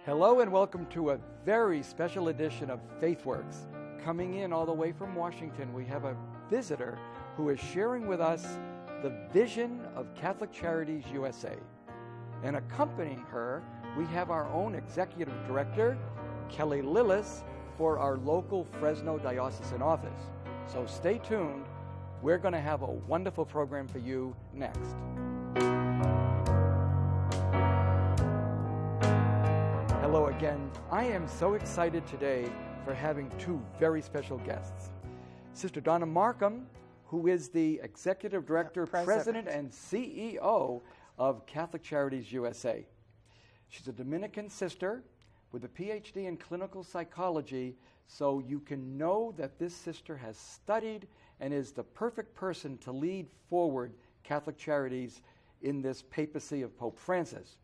Hello and welcome to a very special edition of FaithWorks. Coming in all the way from Washington, we have a visitor who is sharing with us the vision of Catholic Charities USA. And accompanying her, we have our own Executive Director, Kelly Lilles, for our local Fresno diocesan office. So stay tuned. We're going to have a wonderful program for you next. Hello again. I am so excited today for having two very special guests. Sister DONNA MARKHAM, who is the Executive Director, President and CEO of Catholic Charities USA. She's a Dominican sister with a PhD in clinical psychology, so you can know that this sister has studied and is the perfect person to lead forward Catholic Charities in this papacy of Pope Francis.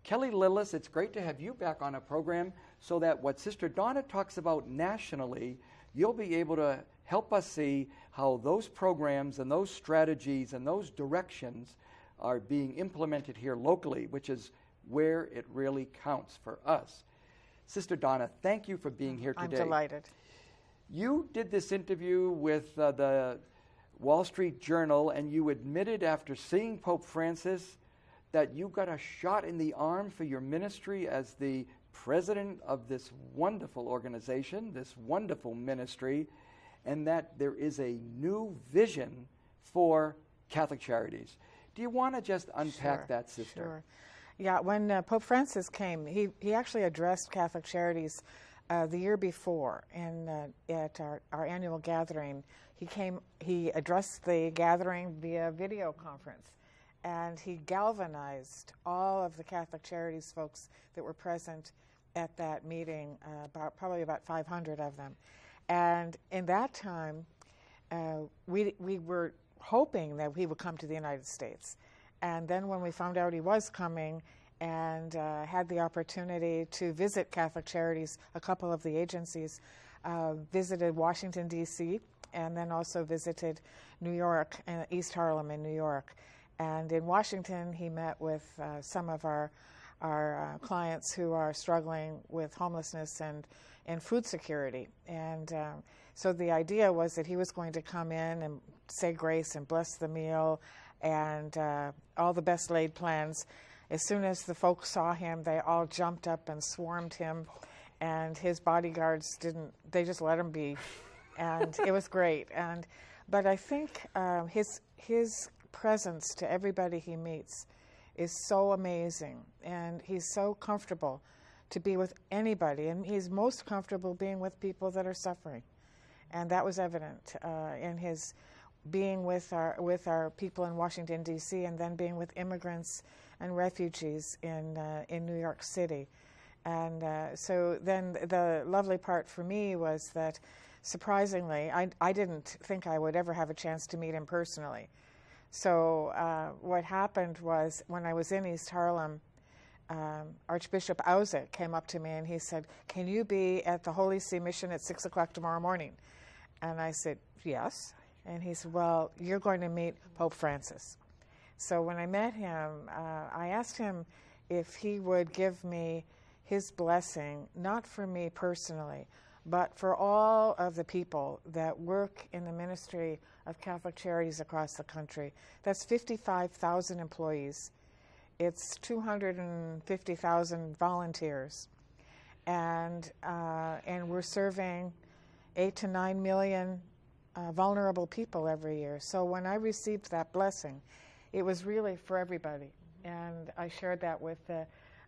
Kelly Lilles, it's great to have you back on a program so that what Sister DONNA talks about nationally, you'll be able to help us see how those programs and those strategies and those directions are being implemented here locally, which is where it really counts for us. Sister DONNA, thank you for being here today. I'm delighted. You did this interview with the Wall Street Journal, and you admitted after seeing Pope Francis that you got a shot in the arm for your ministry as the president of this wonderful organization, this wonderful ministry, and that there is a new vision for Catholic Charities. Do you want to just unpack that, Sister? Sure. Yeah, when Pope Francis came, he actually addressed Catholic Charities the year before at our annual gathering. He addressed the gathering via video conference. And he galvanized all of the Catholic Charities folks that were present at that meeting, probably about 500 of them. And in that time, we were hoping that he would come to the United States. And then when we found out he was coming and had the opportunity to visit Catholic Charities, a couple of the agencies visited Washington, D.C., and then also visited New York, East Harlem in New York. And in Washington, he met with some of our clients who are struggling with homelessness and food security. And so the idea was that he was going to come in and say grace and bless the meal and all the best laid plans. As soon as the folks saw him, they all jumped up and swarmed him. And his bodyguards they just let him be. And it was great. But I think his presence to everybody he meets is so amazing, and he's so comfortable to be with anybody, and he's most comfortable being with people that are suffering, and that was evident in his being with our people in Washington, D.C., and then being with immigrants and refugees in New York City. And so then the lovely part for me was that, surprisingly, I didn't think I would ever have a chance to meet him personally. So what happened was, when I was in East Harlem, Archbishop Auzick came up to me and he said, "Can you be at the Holy See Mission at 6 o'clock tomorrow morning?" And I said, "Yes." And he said, "Well, you're going to meet Pope Francis." So when I met him, I asked him if he would give me his blessing, not for me personally, but for all of the people that work in the ministry of Catholic Charities across the country. That's 55,000 employees. It's 250,000 volunteers. And we're serving 8 to 9 million vulnerable people every year. So when I received that blessing, it was really for everybody. And I shared that with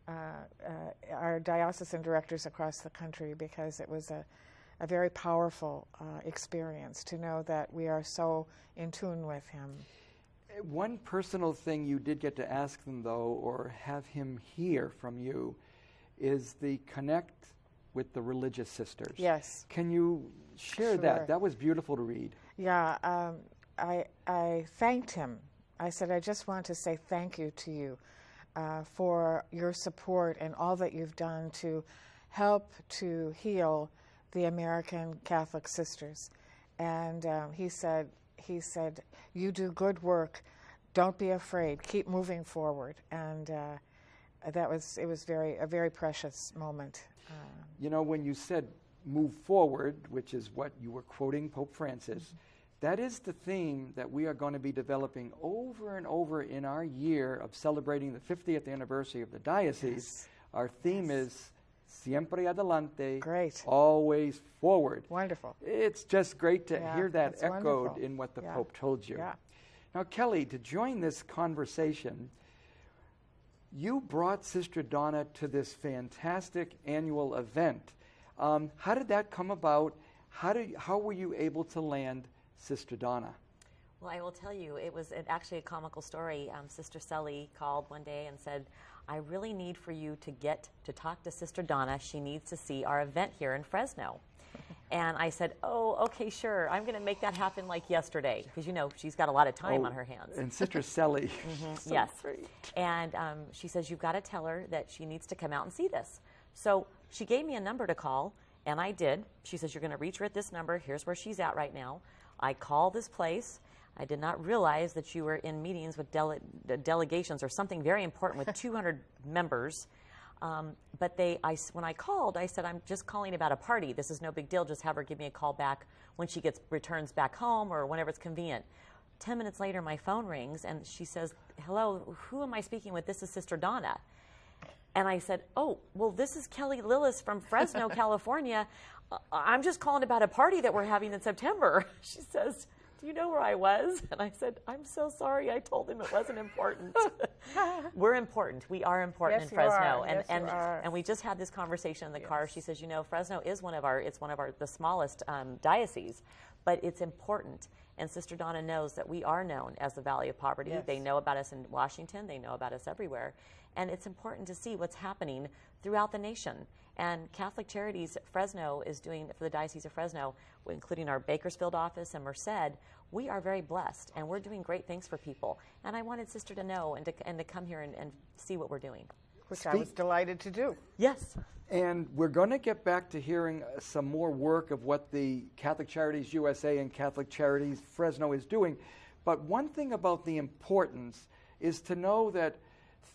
our diocesan directors across the country, because it was a very powerful experience to know that we are so in tune with him. One personal thing you did get to ask them, though, or have him hear from you, is the connect with the religious sisters. Yes. Can you share that? That was beautiful to read. Yeah, I thanked him. I said, "I just want to say thank you to you for your support and all that you've done to help to heal the American Catholic sisters." And he said, "You do good work. Don't be afraid. Keep moving forward." And it was a very precious moment. You know, when you said move forward, which is what you were quoting Pope Francis, that is the theme that we are going to be developing over and over in our year of celebrating the 50th anniversary of the diocese. Yes. Our theme is Siempre Adelante, Great. Always forward. Wonderful. It's just great to hear that that's echoed wonderful. in what the Pope told you. Yeah. Now, Kelly, to join this conversation, you brought Sister Donna to this fantastic annual event. How did that come about? How were you able to land Sister Donna? Well, I will tell you, it was actually a comical story. Sister Sally called one day and said, I really need for you to get to talk to Sister Donna. She needs to see our event here in Fresno. And I said, oh, okay, sure. I'm going to make that happen like yesterday. Because, you know, she's got a lot of time on her hands. And Sister Sally. So yes. Great. And she says, you've got to tell her that she needs to come out and see this. So she gave me a number to call, and I did. She says, you're going to reach her at this number. Here's where she's at right now. I call this place. I did not realize that you were in meetings with delegations or something very important with 200 members. But when I called, I said, I'm just calling about a party. This is no big deal. Just have her give me a call back when she returns back home or whenever it's convenient. 10 minutes later, my phone rings, and she says, hello, who am I speaking with? This is Sister Donna. And I said, oh, well, this is Kelly Lilles from Fresno, California. I'm just calling about a party that we're having in September. She says, do you know where I was? And I said, I'm so sorry. I told him it wasn't important. We're important. We are important in Fresno. And we just had this conversation in the car. She says, you know, Fresno is the smallest dioceses, but it's important. And Sister Donna knows that we are known as the Valley of Poverty. Yes. They know about us in Washington. They know about us everywhere. And it's important to see what's happening throughout the nation. And Catholic Charities Fresno is doing, for the Diocese of Fresno, including our Bakersfield office and Merced, we are very blessed, and we're doing great things for people. And I wanted Sister to know and to come here and see what we're doing. Which I was delighted to do. Yes. And we're going to get back to hearing some more work of what the Catholic Charities USA and Catholic Charities Fresno is doing. But one thing about the importance is to know that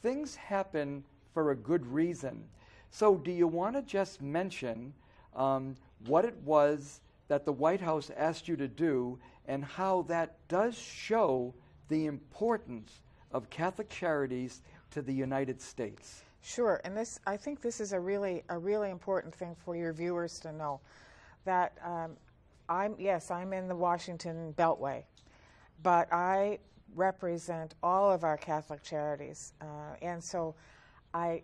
things happen for a good reason. So do you want to just mention what it was that the White House asked you to do and how that does show the importance of Catholic Charities to the United States? Sure, and I think this is a really important thing for your viewers to know, that I'm in the Washington Beltway, but I represent all of our Catholic charities, and so I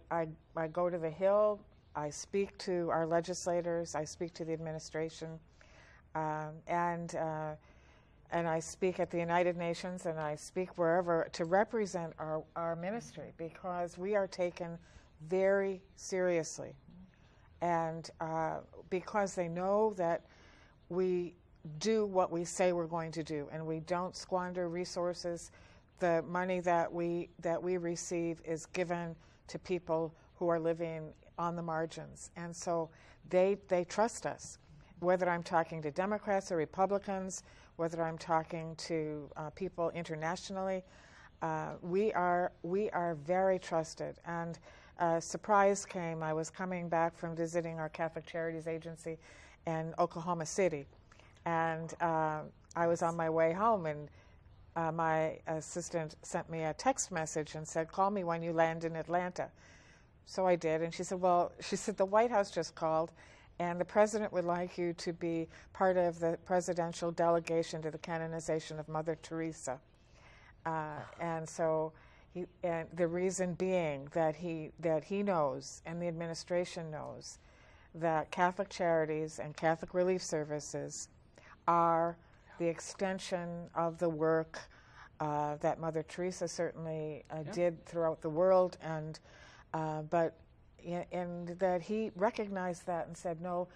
go to the Hill, I speak to our legislators, I speak to the administration, and I speak at the United Nations, and I speak wherever to represent our ministry, because we are taken very seriously, and because they know that we do what we say we're going to do, and we don't squander resources. The money that we receive is given to people who are living on the margins, and so they trust us. Whether I'm talking to Democrats or Republicans, whether I'm talking to people internationally, we are very trusted. And a surprise came. I was coming back from visiting our Catholic Charities agency in Oklahoma City, and I was on my way home, and my assistant sent me a text message and said, call me when you land in Atlanta. So I did, and she said, the White House just called, and the president would like you to be part of the presidential delegation to the canonization of Mother Teresa. And so, and the reason being that he knows, and the administration knows, that Catholic Charities and Catholic Relief Services are the extension of the work that Mother Teresa certainly did throughout the world, and and that he recognized that and said, no,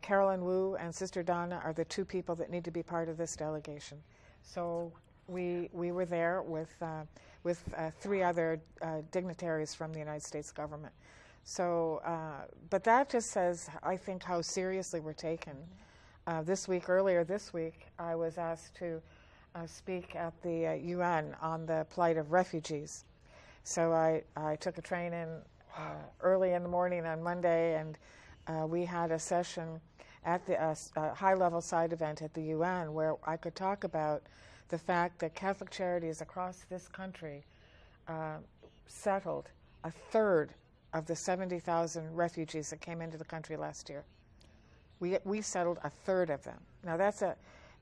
Carolyn Wu and Sister Donna are the two people that need to be part of this delegation. So we were there with three other dignitaries from the United States government. So, but that just says, I think, how seriously we're taken. Earlier this week, I was asked to speak at the UN on the plight of refugees. So I took a train in early in the morning on Monday, and we had a session at the high-level side event at the UN where I could talk about the fact that Catholic Charities across this country settled a third of the 70,000 refugees that came into the country last year. We settled a third of them. Now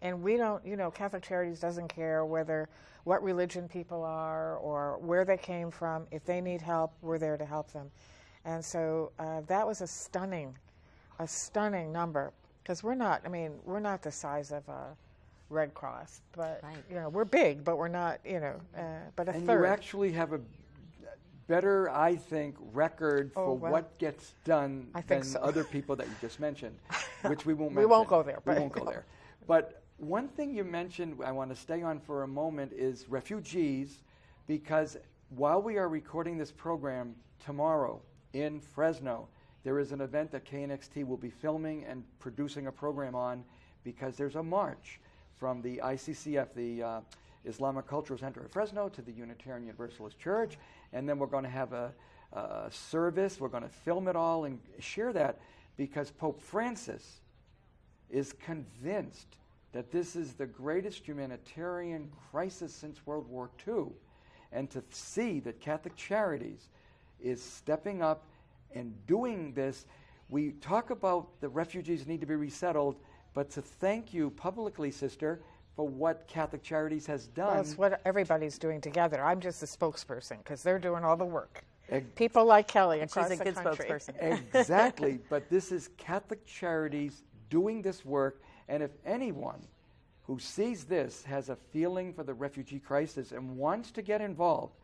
and we don't, Catholic Charities doesn't care what religion people are or where they came from. If they need help, we're there to help them. And so that was a stunning number, because we're not the size of a Red Cross, but right. We're big, but we're not, but a and third. You actually have a better, I think, record for what gets done than other people that you just mentioned, which we won't mention. We won't go there. We won't go there. But one thing you mentioned I want to stay on for a moment is refugees, because while we are recording this program tomorrow in Fresno, there is an event that KNXT will be filming and producing a program on, because there's a march from the ICCF, the Islamic Cultural Center of Fresno, to the Unitarian Universalist Church, and then we're going to have a service. We're going to film it all and share that, because Pope Francis is convinced that this is the greatest humanitarian crisis since World War II, and to see that Catholic Charities is stepping up and doing this. We talk about the refugees need to be resettled, but to thank you publicly, Sister, for what Catholic Charities has done. Well, it's what everybody's doing together. I'm just the spokesperson, because they're doing all the work. People like Kelly across the country. She's a good spokesperson. Exactly, but this is Catholic Charities doing this work, and if anyone who sees this has a feeling for the refugee crisis and wants to get involved,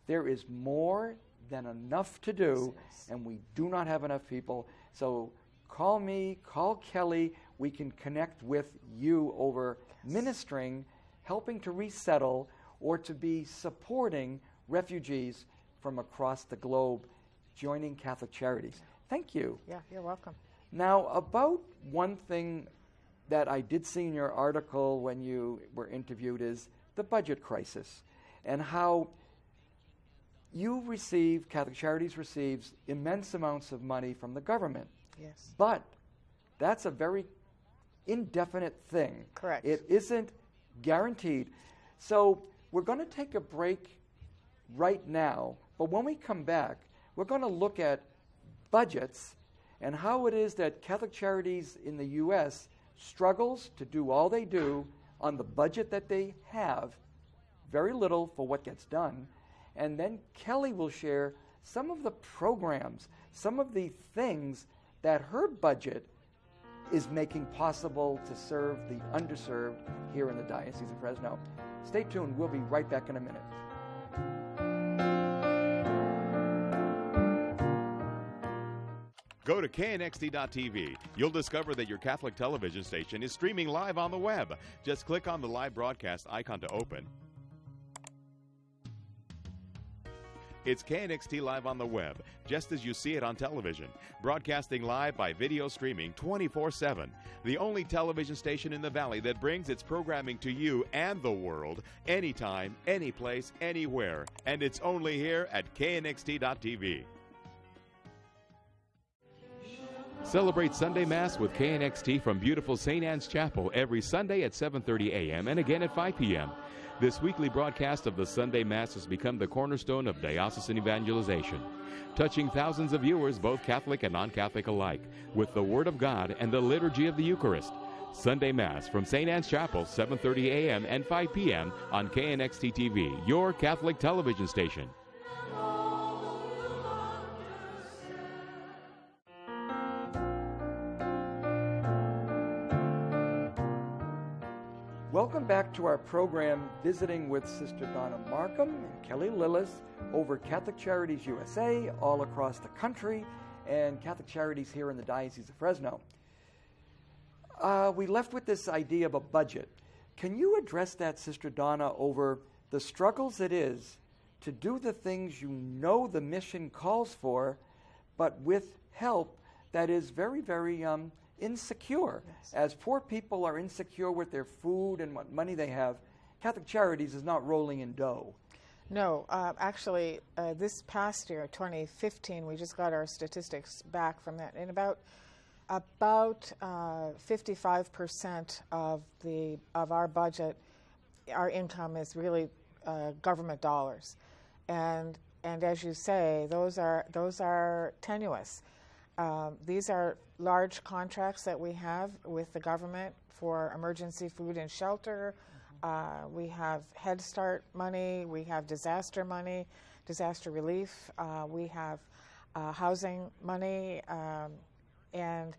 there is more than enough to do, and we do not have enough people. So call me, call Kelly. We can connect with you over ministering, helping to resettle, or to be supporting refugees from across the globe, joining Catholic Charities. Thank you. Yeah, you're welcome. Now, about one thing that I did see in your article when you were interviewed is the budget crisis, and how Catholic Charities receives immense amounts of money from the government. Yes. But that's a very indefinite thing. Correct. It isn't guaranteed. So we're going to take a break right now, but when we come back, we're going to look at budgets and how it is that Catholic Charities in the U.S. struggles to do all they do on the budget that they have, very little for what gets done. And then Kelly will share some of the programs, some of the things that her budget is making possible to serve the underserved here in the Diocese of Fresno. Stay tuned. We'll be right back in a minute. Go to KNXT.TV. You'll discover that your Catholic television station is streaming live on the web. Just click on the live broadcast icon to open. It's KNXT Live on the web, just as you see it on television, broadcasting live by video streaming 24/7. The only television station in the Valley that brings its programming to you and the world, anytime, anyplace, anywhere. And it's only here at KNXT.TV. Celebrate Sunday Mass with KNXT from beautiful St. Anne's Chapel every Sunday at 7:30 a.m. and again at 5 p.m. This weekly broadcast of the Sunday Mass has become the cornerstone of diocesan evangelization, touching thousands of viewers, both Catholic and non-Catholic alike, with the Word of God and the Liturgy of the Eucharist. Sunday Mass from St. Anne's Chapel, 7:30 a.m. and 5 p.m. on KNXT TV, your Catholic television station. Welcome back to our program, Visiting with Sister Donna Markham and Kelly Lilles over Catholic Charities USA, all across the country, and Catholic Charities here in the Diocese of Fresno. We left with this idea of a budget. Can you address that, Sister Donna, over the struggles it is to do the things you know the mission calls for, but with help that is very, very insecure? Yes. As poor people are insecure with their food and what money they have, Catholic Charities is not rolling in dough. No, actually, this past year, 2015, we just got our statistics back from that, and about 55% of our budget, our income is really government dollars, and as you say, those are tenuous. These are large contracts that we have with the government for emergency food and shelter. We have Head Start money, we have disaster money, disaster relief, we have housing money, and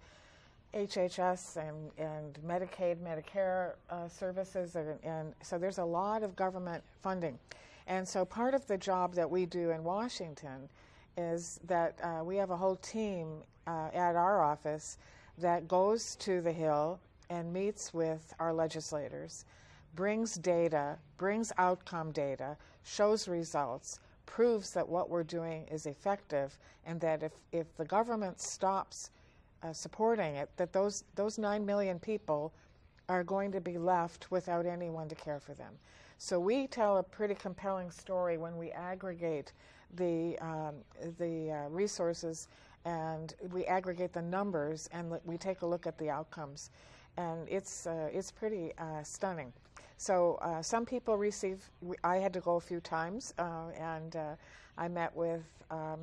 HHS and Medicaid, Medicare services, and so there's a lot of government funding. And so part of the job that we do in Washington is that we have a whole team at our office that goes to the Hill and meets with our legislators, brings data, brings outcome data, shows results, proves that what we're doing is effective, and that if the government stops supporting it, that those 9 million people are going to be left without anyone to care for them. So we tell a pretty compelling story when we aggregate the resources, and we aggregate the numbers, and we take a look at the outcomes, and it's pretty stunning. So some people receive. I had to go a few times, and I met with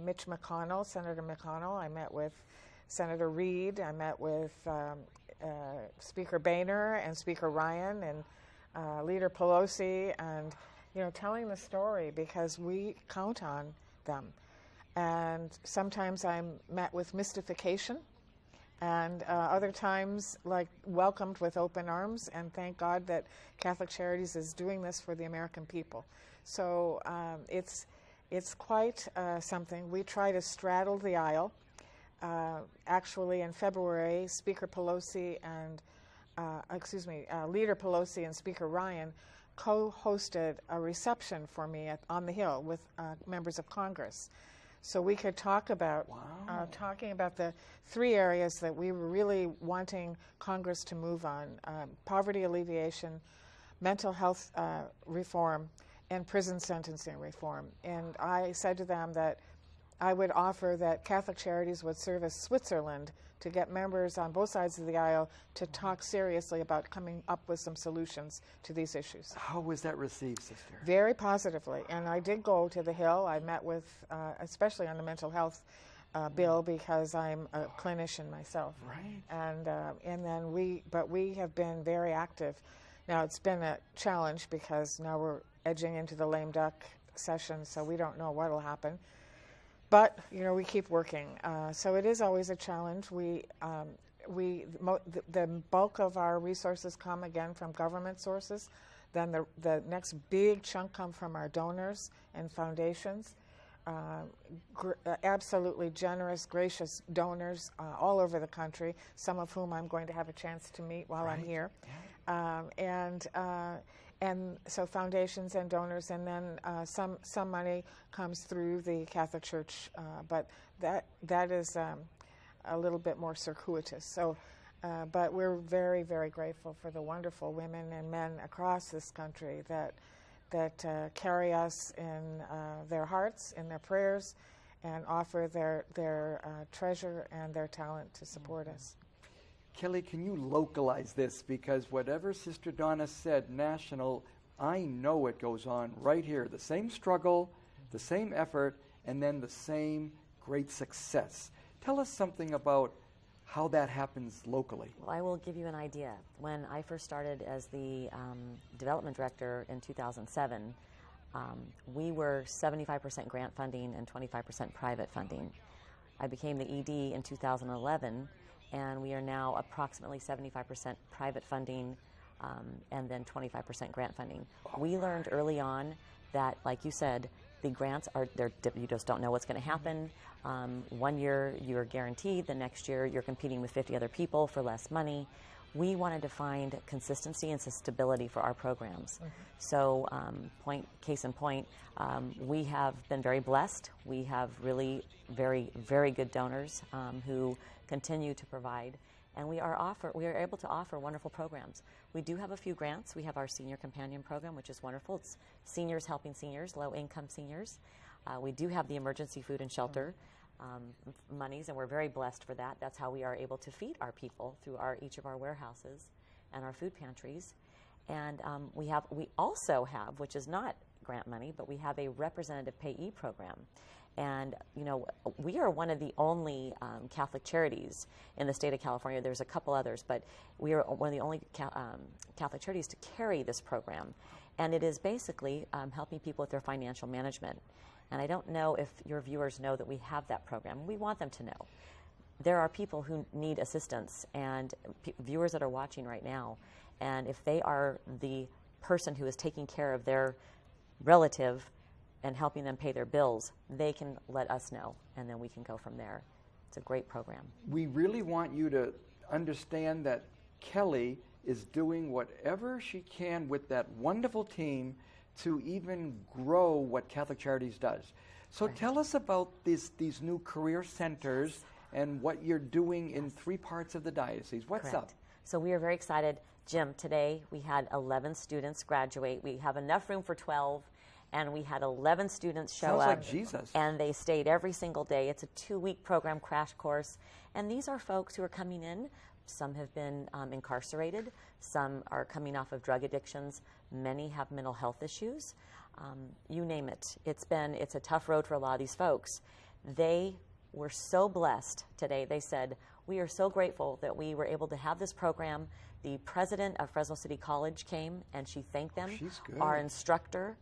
Mitch McConnell, Senator McConnell. I met with Senator Reid. I met with Speaker Boehner and Speaker Ryan and Leader Pelosi, and telling the story because we count on them. And sometimes I'm met with mystification, and other times welcomed with open arms, and thank God that Catholic Charities is doing this for the American people. So it's quite something. We try to straddle the aisle. Actually, in February, Speaker Pelosi and Leader Pelosi and Speaker Ryan co-hosted a reception for me on the Hill with members of Congress. So we could talk about talking about the 3 areas that we were really wanting Congress to move on: poverty alleviation, mental health reform, and prison sentencing reform. And I said to them that I would offer that Catholic Charities would serve as Switzerland to get members on both sides of the aisle to talk seriously about coming up with some solutions to these issues. How was that received, Sister? Very positively. And I did go to the Hill. I met with, especially on the mental health bill, because I'm a clinician myself. Right. And then we have been very active. Now it's been a challenge because now we're edging into the lame duck session, so we don't know what will happen. But we keep working. So it is always a challenge. The bulk of our resources come again from government sources. Then the next big chunk come from our donors and foundations. Absolutely generous, gracious donors all over the country. Some of whom I'm going to have a chance to meet while I'm here. Yeah. And so foundations and donors, and then some money comes through the Catholic Church, but that is a little bit more circuitous. So, but we're very, very grateful for the wonderful women and men across this country that carry us in their hearts, in their prayers, and offer their treasure and their talent to support us. Kelly, can you localize this? Because whatever Sister Donna said, national, I know it goes on right here. The same struggle, the same effort, and then the same great success. Tell us something about how that happens locally. Well, I will give you an idea. When I first started as the development director in 2007, we were 75% grant funding and 25% private funding. I became the ED in 2011, and we are now approximately 75% private funding and then 25% grant funding. We learned early on that, like you said, the grants you just don't know what's going to happen. 1 year you're guaranteed, the next year you're competing with 50 other people for less money. We wanted to find consistency and stability for our programs. Mm-hmm. So case in point, we have been very blessed. We have really very, very good donors who continue to provide. and we are able to offer wonderful programs. We do have a few grants. We have our Senior Companion Program, which is wonderful. It's seniors helping seniors, low-income seniors. We do have the Emergency Food and Shelter monies, and we're very blessed for that. That's how we are able to feed our people through each of our warehouses and our food pantries. And we also have, which is not grant money, but we have a representative payee program. And, you know, we are one of the only Catholic charities in the state of California. There's a couple others, but we are one of the only Catholic charities to carry this program. And it is basically helping people with their financial management. And I don't know if your viewers know that we have that program. We want them to know. There are people who need assistance, and viewers that are watching right now, and if they are the person who is taking care of their relative and helping them pay their bills, they can let us know, and then we can go from there. It's a great program. We really want you to understand that Kelly is doing whatever she can with that wonderful team to even grow what Catholic Charities does. So tell us about these new career centers and what you're doing in 3 parts of the diocese. What's up? So we are very excited. Jim, today we had 11 students graduate. We have enough room for 12, and we had 11 students show up. Sounds like Jesus. And they stayed every single day. It's a 2-week program crash course. And these are folks who are coming in. Some have been incarcerated. Some are coming off of drug addictions. Many have mental health issues. You name it. It's a tough road for a lot of these folks. They were so blessed today. They said, we are so grateful that we were able to have this program. The president of Fresno City College came and she thanked them. She's good. Our instructor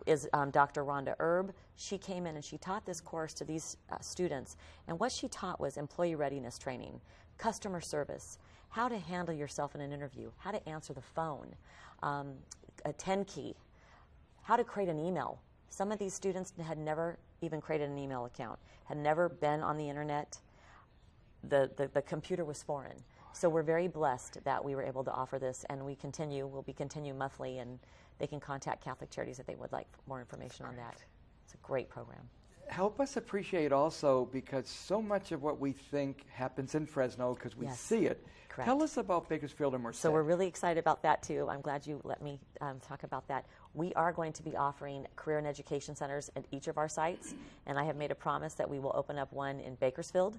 is Dr. Rhonda Erb. She came in and she taught this course to these students. And what she taught was employee readiness training, customer service, how to handle yourself in an interview, how to answer the phone, a 10 key, how to create an email. Some of these students had never even created an email account, had never been on the internet. The computer was foreign. So we're very blessed that we were able to offer this, and we'll continue monthly, and they can contact Catholic Charities if they would like more information on that. It's a great program. Help us appreciate also, because so much of what we think happens in Fresno because we see it. Correct. Tell us about Bakersfield and Merced. So we're really excited about that too. I'm glad you let me talk about that. We are going to be offering career and education centers at each of our sites, and I have made a promise that we will open up one in Bakersfield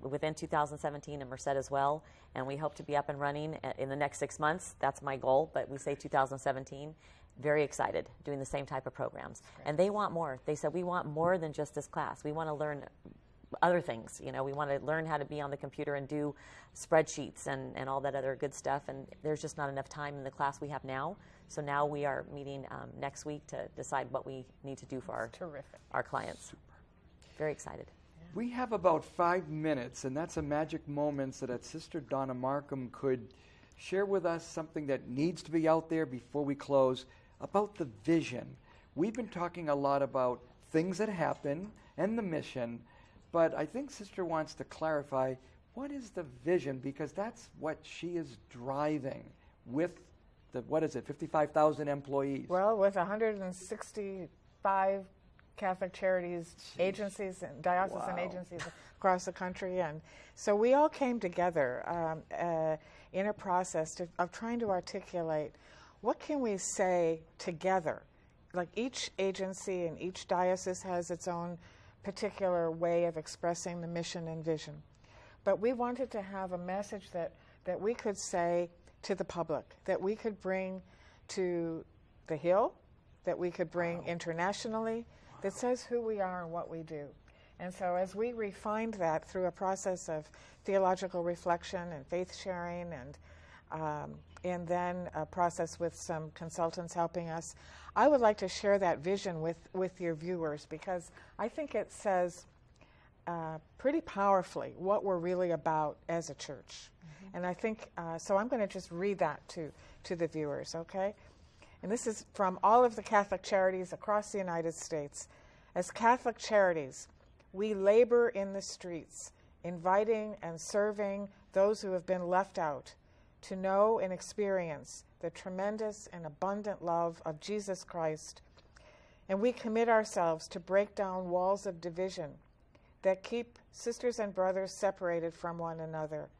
within 2017 and Merced as well, and we hope to be up and running in the next 6 months. That's my goal, but we say 2017. Very excited, doing the same type of programs. And they want more. They said, we want more than just this class. We want to learn other things. You know, we want to learn how to be on the computer and do spreadsheets and all that other good stuff, and there's just not enough time in the class we have now. So now we are meeting next week to decide what we need to do for our clients. Super. Very excited. We have about 5 minutes, and that's a magic moment so that Sister Donna Markham could share with us something that needs to be out there before we close about the vision. We've been talking a lot about things that happen and the mission, but I think Sister wants to clarify what is the vision, because that's what she is driving with the, 55,000 employees? Well, with 165 Catholic Charities agencies and diocesan agencies across the country. And so we all came together in a process of trying to articulate what can we say together. Like each agency and each diocese has its own particular way of expressing the mission and vision. But we wanted to have a message that we could say to the public, that we could bring to the Hill, that we could bring internationally, that says who we are and what we do. And so as we refined that through a process of theological reflection and faith sharing and then a process with some consultants helping us, I would like to share that vision with your viewers, because I think it says pretty powerfully what we're really about as a church. Mm-hmm. And I think, so I'm going to just read that to the viewers, okay? And this is from all of the Catholic Charities across the United States. As Catholic Charities, we labor in the streets, inviting and serving those who have been left out to know and experience the tremendous and abundant love of Jesus Christ. And we commit ourselves to break down walls of division that keep sisters and brothers separated from one another,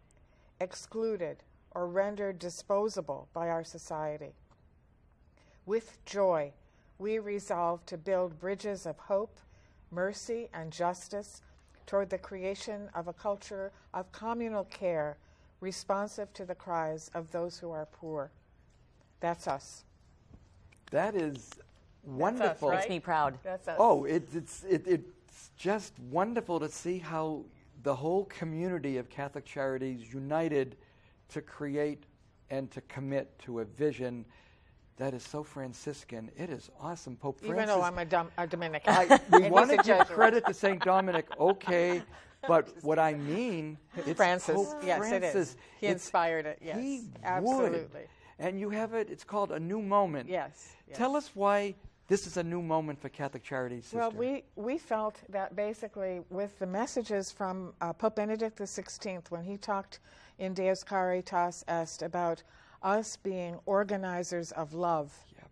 excluded, or rendered disposable by our society. With joy, we resolve to build bridges of hope, mercy, and justice toward the creation of a culture of communal care responsive to the cries of those who are poor. That's us. That is wonderful. That's us, right? Makes me proud. That's us. Oh, it's just wonderful to see how the whole community of Catholic Charities united to create and to commit to a vision that is so Franciscan. It is awesome. Pope Francis. Even though I'm a Dominican. We And want to he's a give Jesuit. credit to St. Dominic, okay, but what I mean, it's Francis. Pope Yes, Francis. it is. He inspired it. Yes, He absolutely. would. And you have it, it's called A New Moment. Yes. Tell us why this is a new moment for Catholic Charities, Sister. Well, we felt that basically with the messages from Pope Benedict XVI when he talked in Deus Caritas Est about us being organizers of love, Yep.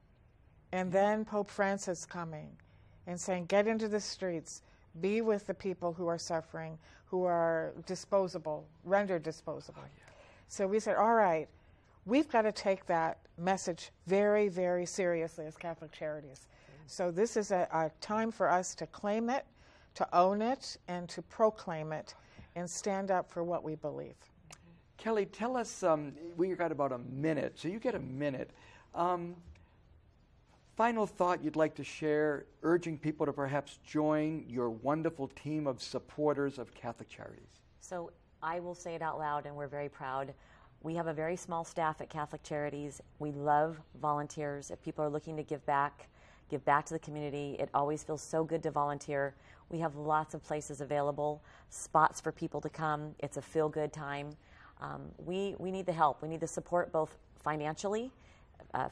and then Pope Francis coming and saying, get into the streets, be with the people who are suffering, who are disposable, rendered disposable. Oh, yeah. So we said, all right, we've got to take that message very, very seriously as Catholic Charities. So this is a time for us to claim it, to own it, and to proclaim it, and stand up for what we believe. Kelly, tell us, we've got about a minute, so you get a minute. Final thought you'd like to share, urging people to perhaps join your wonderful team of supporters of Catholic Charities. So I will say it out loud, and we're very proud. We have a very small staff at Catholic Charities. We love volunteers. If people are looking to give back to the community, it always feels so good to volunteer. We have lots of places available, spots for people to come. It's a feel-good time. We need the help. We need the support both financially,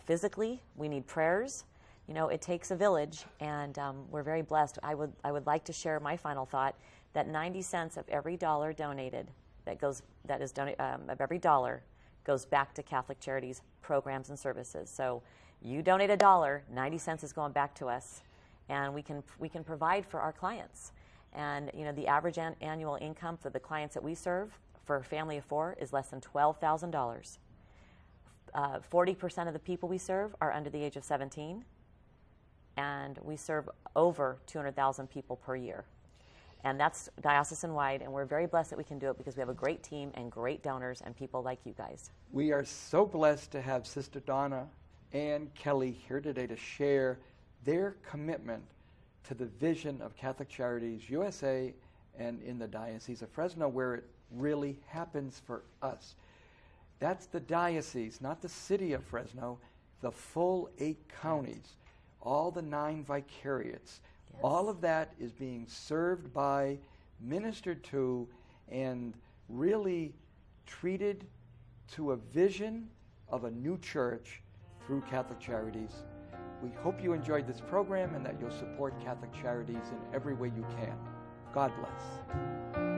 physically. We need prayers. You know, it takes a village, and we're very blessed. I would like to share my final thought that 90 cents of every dollar donated of every dollar goes back to Catholic Charities programs and services. So you donate $1, 90 cents is going back to us, and we can provide for our clients. And you know, the average annual income for the clients that we serve for a family of 4 is less than $12,000. 40% of the people we serve are under the age of 17, and we serve over 200,000 people per year. And that's diocesan-wide, and we're very blessed that we can do it because we have a great team and great donors and people like you guys. We are so blessed to have Sister Donna and Kelly here today to share their commitment to the vision of Catholic Charities USA and in the Diocese of Fresno, where it really happens for us. That's the diocese, not the city of Fresno, the full 8 counties, all the 9 vicariates. Yes. All of that is being served by, ministered to, and really treated to a vision of a new church through Catholic Charities. We hope you enjoyed this program and that you'll support Catholic Charities in every way you can. God bless.